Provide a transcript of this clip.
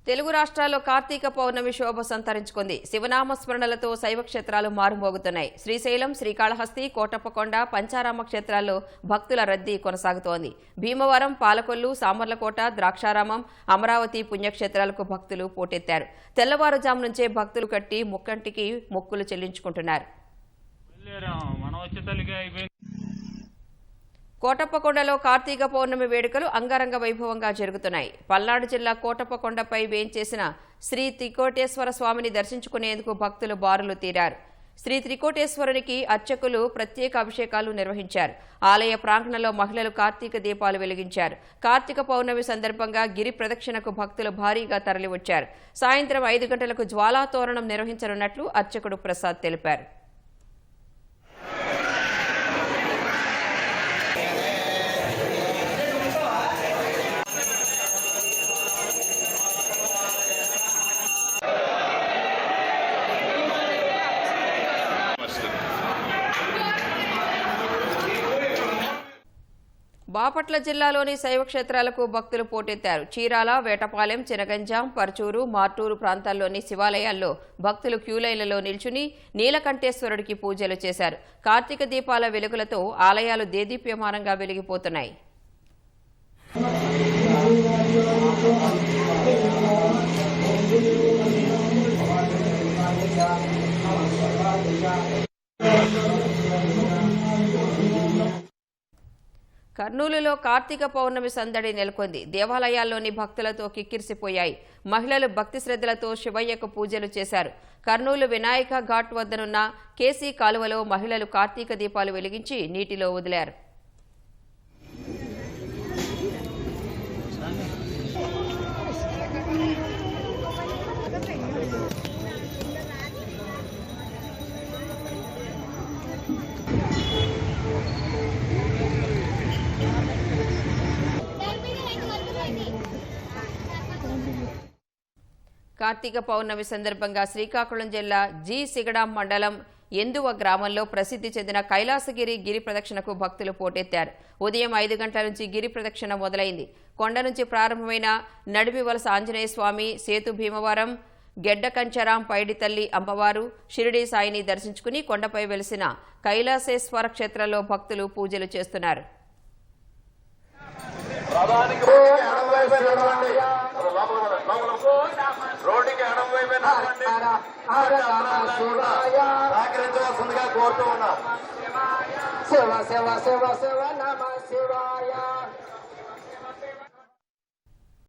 తెలుగు రాష్ట్రాల్లో కార్తీక పౌర్ణమి శోభ సంతరించుకుంది. శివనామ స్మరణలతో శైవ క్షేత్రాలు మారుమోగుతున్నాయి. శ్రీశైలం, శ్రీకాళహస్తి, కోటప్పకొండ, పంచారామ క్షేత్రాల్లో భక్తుల రద్దీ కొనసాగుతోంది. భీమవరం, పాలకొల్లు, సామర్లకోట, ద్రాక్షారామం, అమరావతి పుణ్యక్షేత్రాలకు భక్తులు పోటెత్తారు. తెల్లవారుజాము నుంచే భక్తులు కట్టి ముక్కంటికి మొక్కులు చెల్లించుకుంటున్నారు. కోటప్పకొండలో కార్తీక పౌర్ణమి వేడుకలు అంగరంగ వైభవంగా జరుగుతున్నాయి. పల్నాడు జిల్లా కోటప్పకొండపై వేంచేసిన శ్రీ త్రికోటేశ్వర స్వామిని దర్శించుకునేందుకు భక్తులు బారులు తీరారు. శ్రీ త్రికోటేశ్వరునికి అర్చకులు ప్రత్యేక అభిషేకాలు నిర్వహించారు. ఆలయ ప్రాంగణంలో మహిళలు కార్తీక దీపాలు వెలిగించారు. కార్తీక పౌర్ణమి సందర్భంగా గిరి ప్రదక్షిణకు భక్తులు భారీగా తరలివచ్చారు. సాయంత్రం 5 గంటలకు జ్వాలాతోరణం నిర్వహించనున్నట్లు అర్చకుడు ప్రసాద్ తెలిపారు. బాపట్ల జిల్లాలోని శైవ క్షేత్రాలకు భక్తులు పోటెత్తారు. చీరాల, వేటపాలెం, చినగంజాం, పర్చూరు, మార్టూరు ప్రాంతాల్లోని శివాలయాల్లో భక్తులు క్యూలైన్లలో నిల్చుని నీలకంఠేశ్వరుడికి పూజలు చేశారు. కార్తీక దీపాల వెలుగులతో ఆలయాలు దేదీప్యమానంగా వెలిగిపోతున్నాయి. కర్నూలులో కార్తీక పౌర్ణమి సందడి నెలకొంది. దేవాలయాల్లోని భక్తులతో కిక్కిరిసిపోయాయి. మహిళలు భక్తి శ్రద్ధలతో శివయ్యకు పూజలు చేశారు. కర్నూలు వినాయక ఘాట్ వద్దనున్న కేసీ కాలువలో మహిళలు కార్తీక దీపాలు వెలిగించి నీటిలో వదిలారు. కార్తీక పౌర్ణమి సందర్భంగా శ్రీకాకుళం జిల్లా జి సిగడాం మండలం ఎందువ గ్రామంలో ప్రసిద్ధి చెందిన కైలాసగిరి గిరి ప్రదక్షిణకు భక్తులు పోటెత్తారు. ఉదయం 5 గంటల నుంచి గిరి ప్రదక్షిణ మొదలైంది. కొండ నుంచి ప్రారంభమైన నడిమివలస ఆంజనేయ స్వామి, సేతు భీమవరం, గెడ్డ కంచరాం పైడితల్లి అమ్మవారు, షిరిడీ సాయిని దర్శించుకుని కొండపై వెలిసిన కైలాసేశ్వర క్షేత్రంలో భక్తులు పూజలు చేస్తున్నారు. రోడ్డుకి సహకరించవలసిందిగా కోరుతూ ఉన్నాం. శివ శివ శివ శివ నమ శివాయ.